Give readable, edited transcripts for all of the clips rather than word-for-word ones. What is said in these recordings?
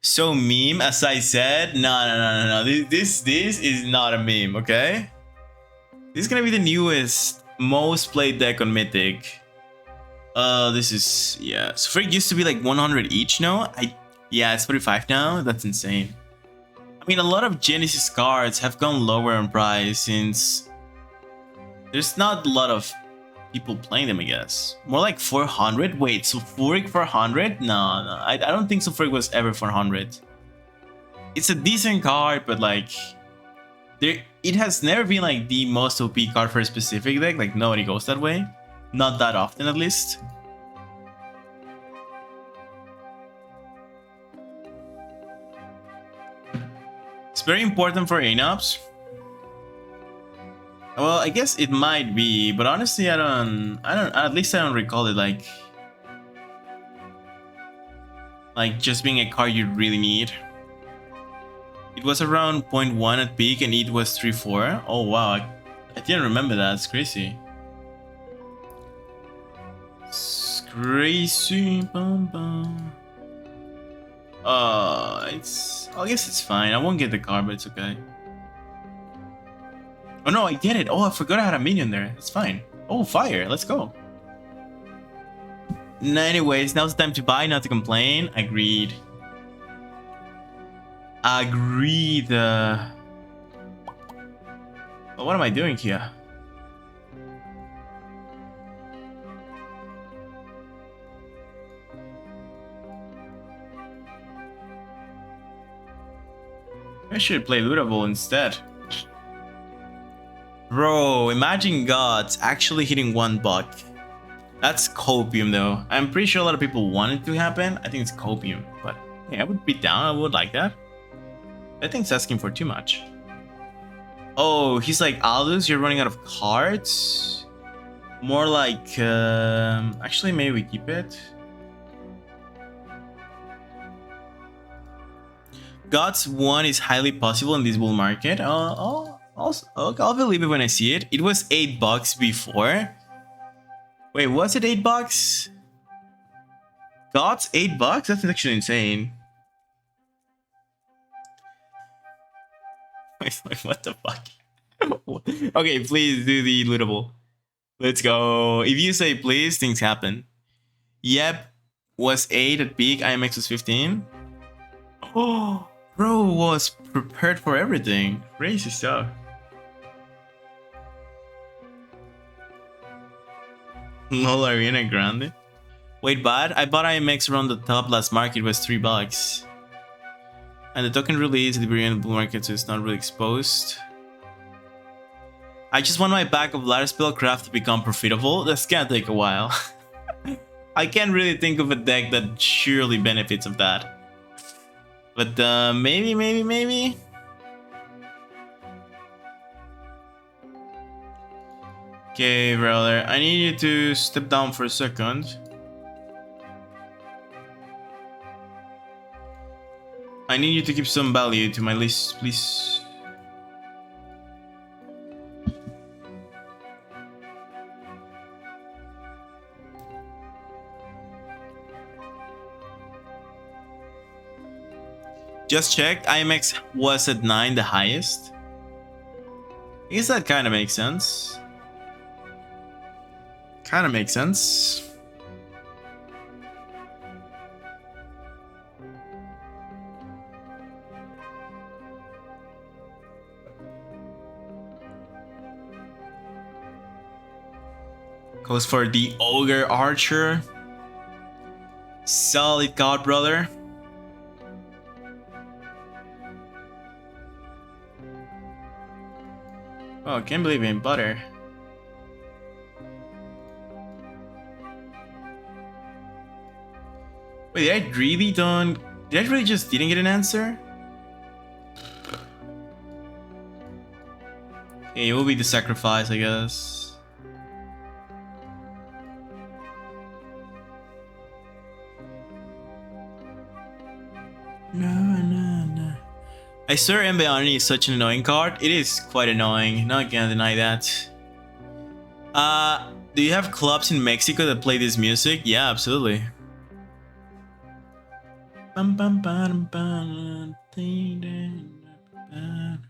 So meme, as I said, no. This is not a meme, okay? This is gonna be the newest, most played deck on Mythic. This is, yeah. So Freak used to be like 100 each, no? Yeah, it's 45 now. That's insane. I mean, a lot of Genesis cards have gone lower in price since there's not a lot of people playing them, I guess. More like 400? Wait, Sulfuric 400? No, I don't think Sulfuric was ever 400. It's a decent card, but like, it has never been like the most OP card for a specific deck. Like, nobody goes that way. Not that often, at least. It's very important for ANOPs. Well, I guess it might be, but honestly, at least I don't recall it like just being a card you really need. It was around 0.1 at peak and it was 3-4. Oh wow, I didn't remember that. It's crazy. It's crazy. Bum, bum. I guess it's fine. I won't get the card, but it's okay. Oh no, I get it. Oh, I forgot I had a minion there. It's fine. Oh, fire. Let's go. Anyways, now's the time to buy, not to complain. Agreed. Agreed. But what am I doing here? I should play Ludable instead. Bro, imagine gods actually hitting $1. That's copium though. I'm pretty sure a lot of people want it to happen. I think it's copium, but hey, I would be down. I would like that. I think it's asking for too much. Oh, he's like, Aldous, you're running out of cards? More like, actually maybe we keep it. Gods 1 is highly possible in this bull market. I'll believe it when I see it. It was $8 before. Wait, was it $8? Gods $8? That's actually insane. Wait, what the fuck? Okay, please do the lootable. Let's go. If you say please, things happen. Yep, was 8 at peak. IMX was 15. Oh, bro was prepared for everything. Crazy stuff. LOL Arena Grande. Wait, but I bought IMX around the top last market was $3. And the token release at the beginning of the bull market, so it's not really exposed. I just want my pack of ladder spellcraft to become profitable. That's gonna take a while. I can't really think of a deck that surely benefits of that. But maybe. Okay, brother, I need you to step down for a second. I need you to give some value to my list, please. Just checked, IMX was at 9, the highest. I guess that kind of makes sense. Goes for the Ogre Archer. Solid card, brother. Oh, I can't believe in butter. Wait, did I really just didn't get an answer? Okay, it will be the sacrifice, I guess. No. I swear Mbeoni is such an annoying card. It is quite annoying, not gonna deny that. Do you have clubs in Mexico that play this music? Yeah, absolutely. Bum, bum, bum, bum, ding, ding, bum.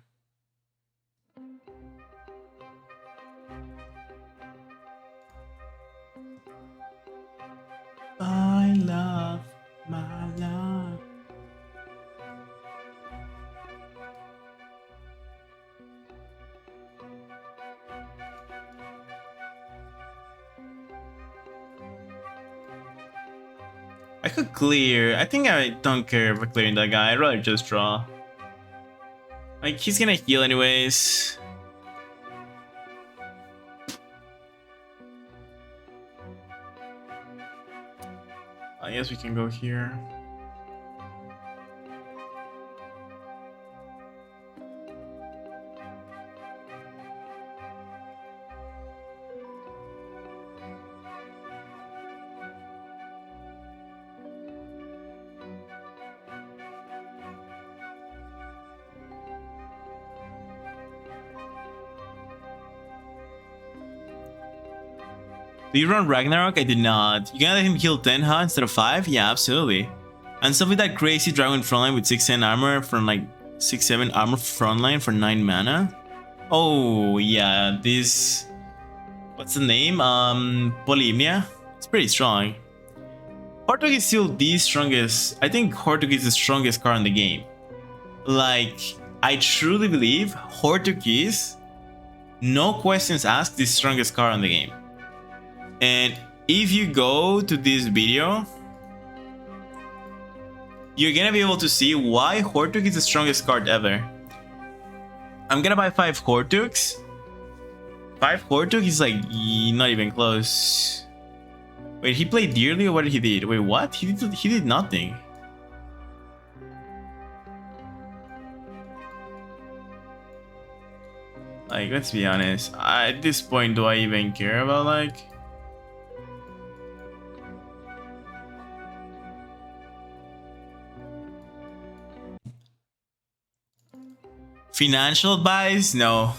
I love my love. I could clear. I think I don't care about clearing that guy. I'd rather just draw. Like, he's gonna heal anyways. I guess we can go here. Do you run Ragnarok? I did not. You gonna let him heal 10, huh? Instead of 5? Yeah, absolutely. And stuff with that crazy dragon frontline with 6-10 armor from like 6-7 armor frontline for 9 mana. Oh, yeah, this... What's the name? Polymnia? It's pretty strong. Hortog is still the strongest... I think Hortog is the strongest card in the game. Like, I truly believe Hortog is, no questions asked, the strongest card in the game. And if you go to this video, you're gonna be able to see why Hortog is the strongest card ever. I'm gonna buy 5 Hortogs. 5 Hortog is like not even close. Wait, he played dearly or what did he did? Wait, what? He did nothing. Like, let's be honest. At this point, do I even care about like... Financial advice? No.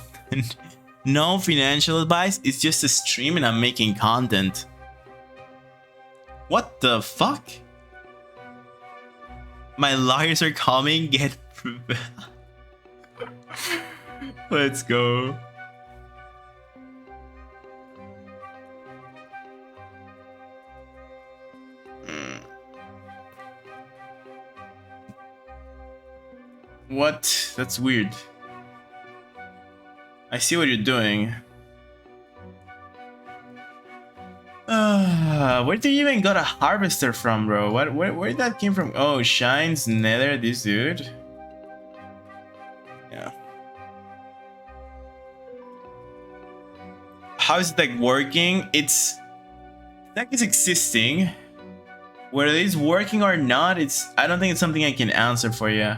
No financial advice. It's just a stream and I'm making content. What the fuck? My lawyers are coming. Get... Let's go. What? That's weird. I see what you're doing. Where do you even got a harvester from, bro? Where did that came from? Oh, Shines Nether, this dude. Yeah. How is it like working? It's deck is existing. Whether it's working or not, I don't think it's something I can answer for you.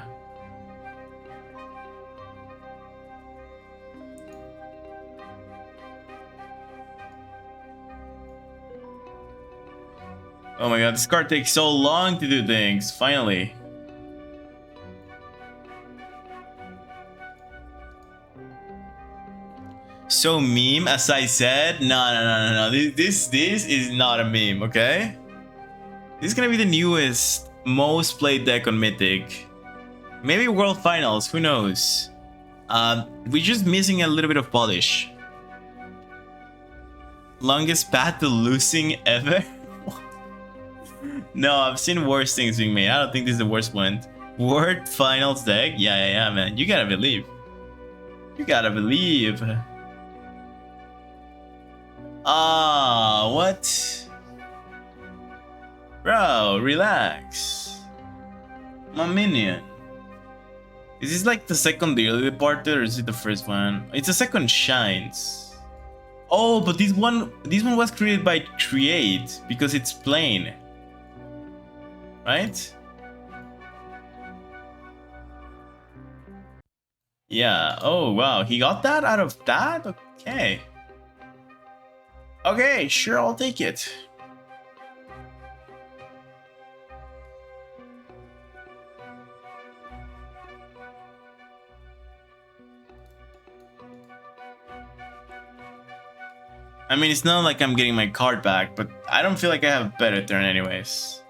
Oh my god, this card takes so long to do things, finally. So meme, as I said, no. This is not a meme, okay? This is gonna be the newest, most played deck on Mythic. Maybe World Finals, who knows? We're just missing a little bit of polish. Longest path to losing ever? No, I've seen worse things being made. I don't think this is the worst one. World Finals deck? Yeah, man. You gotta believe. You gotta believe. Ah, what? Bro, relax. My minion. Is this like the second dearly departed or is it the first one? It's the second Shines. Oh, but this one was created by Create because it's plain. Right? Yeah. Oh, wow. He got that out of that? Okay. Okay, sure, I'll take it. I mean, it's not like I'm getting my card back, but I don't feel like I have a better turn anyways.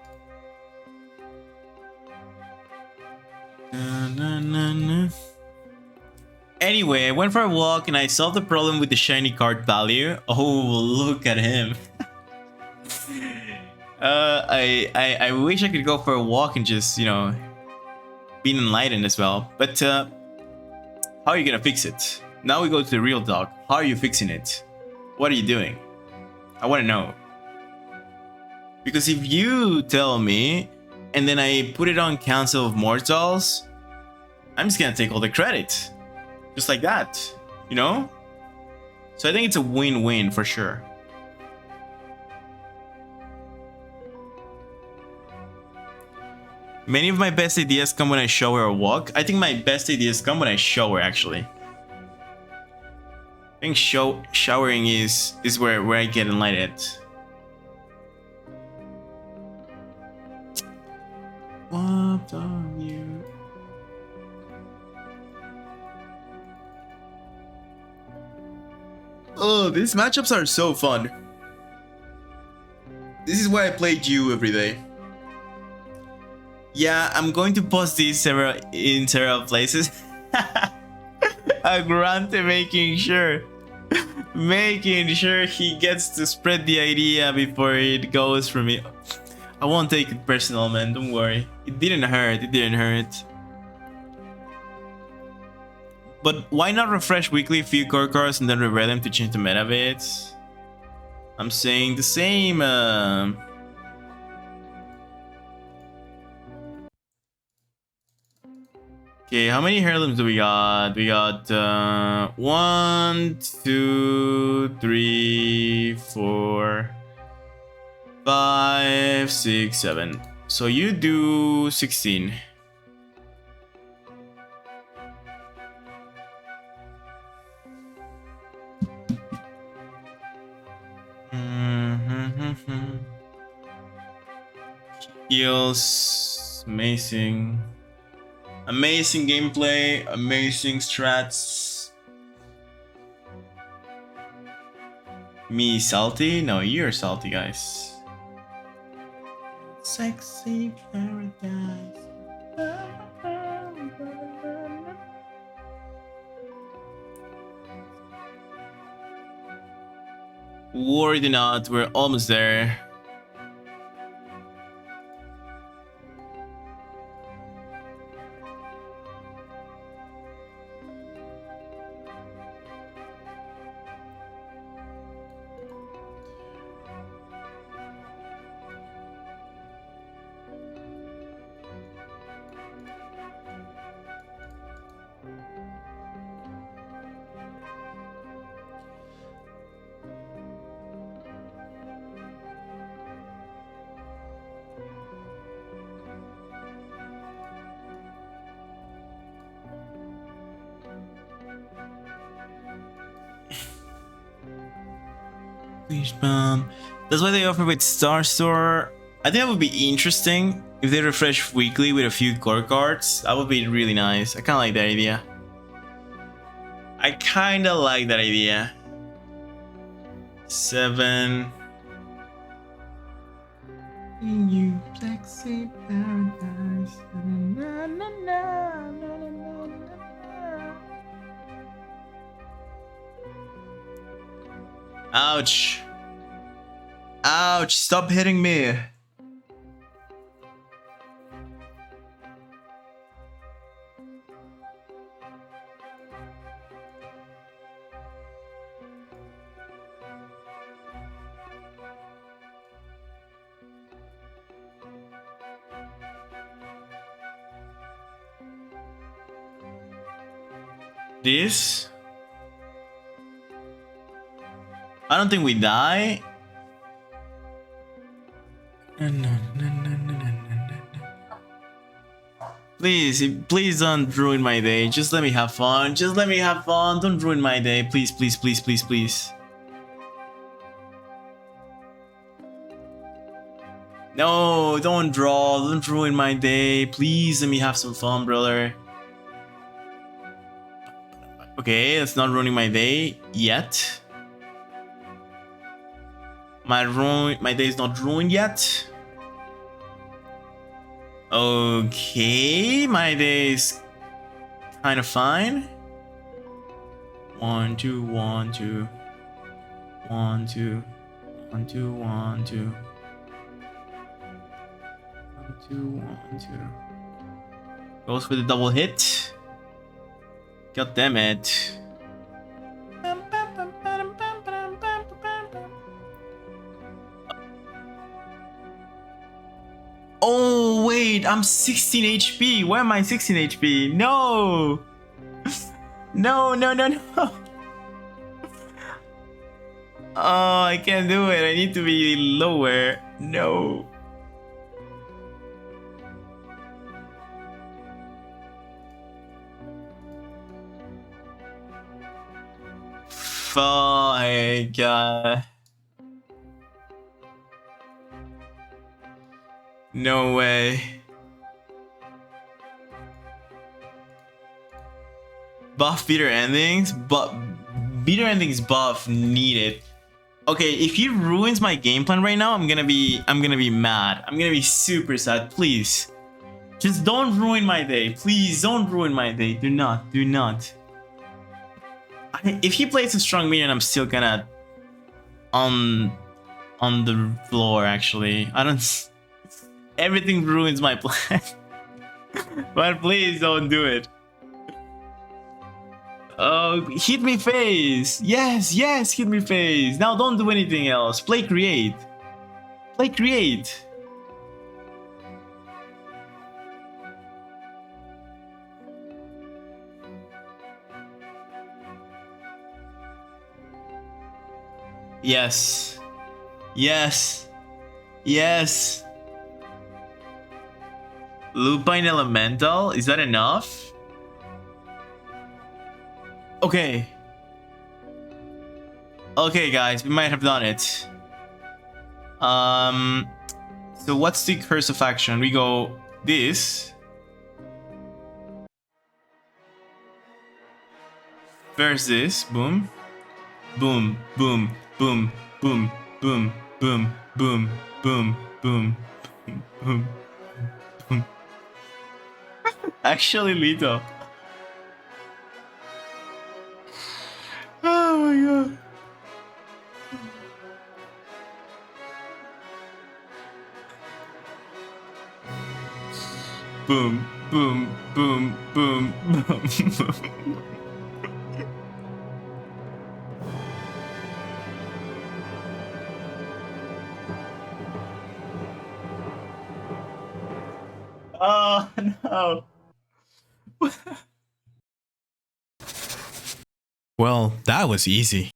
Anyway, I went for a walk and I solved the problem with the shiny card value. Oh, look at him. I wish I could go for a walk and just, you know, be enlightened as well. But how are you gonna fix it? Now we go to the real talk. How are you fixing it? What are you doing? I want to know. Because if you tell me and then I put it on Council of Mortals, I'm just gonna take all the credit. Just like that, you know? So I think it's a win-win for sure. Many of my best ideas come when I shower or walk. I think my best ideas come when I shower, actually. I think showering is where I get enlightened. What are you? Oh, these matchups are so fun. This is why I played you every day. Yeah, I'm going to post these in several places. Grante making sure he gets to spread the idea before it goes for me. I won't take it personal, man. Don't worry. It didn't hurt. It didn't hurt. But why not refresh weekly a few core cards and then revert them to change the meta bits? I'm saying the same. Okay, how many heirlooms do we got? We got 1, 2, 3, 4, 5, 6, 7. So you do 16. Heals, amazing. Amazing gameplay, amazing strats. Me salty? No, you're salty, guys. Sexy paradise. Worry not, we're almost there. That's why they offer with Star Store. I think that would be interesting if they refresh weekly with a few core cards. That would be really nice. I kind of like that idea. I kind of like that idea. 7. You sexy paradise. Na, na, na, na, na, na, na. Ouch. Ouch, stop hitting me. This? I don't think we die. Please don't ruin my day. Just let me have fun. Just let me have fun. Don't ruin my day. Please, please, please, please, please. No, don't draw. Don't ruin my day. Please let me have some fun, brother. Okay, that's not ruining my day yet. My day is not ruined yet. Okay, my day is kind of fine. 1, 2, 1, 2, 1, 2, 1, 2, 1, 2, 1, 2, 1, 2. Goes for the double hit. God damn it. Oh wait, I'm 16 HP. Why am I 16 HP? No. No, no, no, no. Oh, I can't do it. I need to be lower. No. Fuck. No way. Buff beater endings, but beater endings buff needed. Okay, if he ruins my game plan right now, I'm gonna be mad. I'm gonna be super sad. Please, just don't ruin my day. Please don't ruin my day. Do not. Do not. If he plays a strong minion, I'm still gonna on the floor. Actually, I don't. Everything ruins my plan. But please don't do it. Oh, hit me face. Yes, yes, hit me face. Now don't do anything else. Play create. Play create. Yes. Yes. Yes. Lupine Elemental? Is that enough? Okay. Okay, guys, we might have done it. So what's the curse of action? We go this. First this. Boom. Boom. Boom. Boom. Boom. Boom. Boom. Boom. Boom. Boom. Boom. Boom. Actually, lethal. Oh my god. Boom, boom, boom, boom, boom. Oh no. Well, that was easy.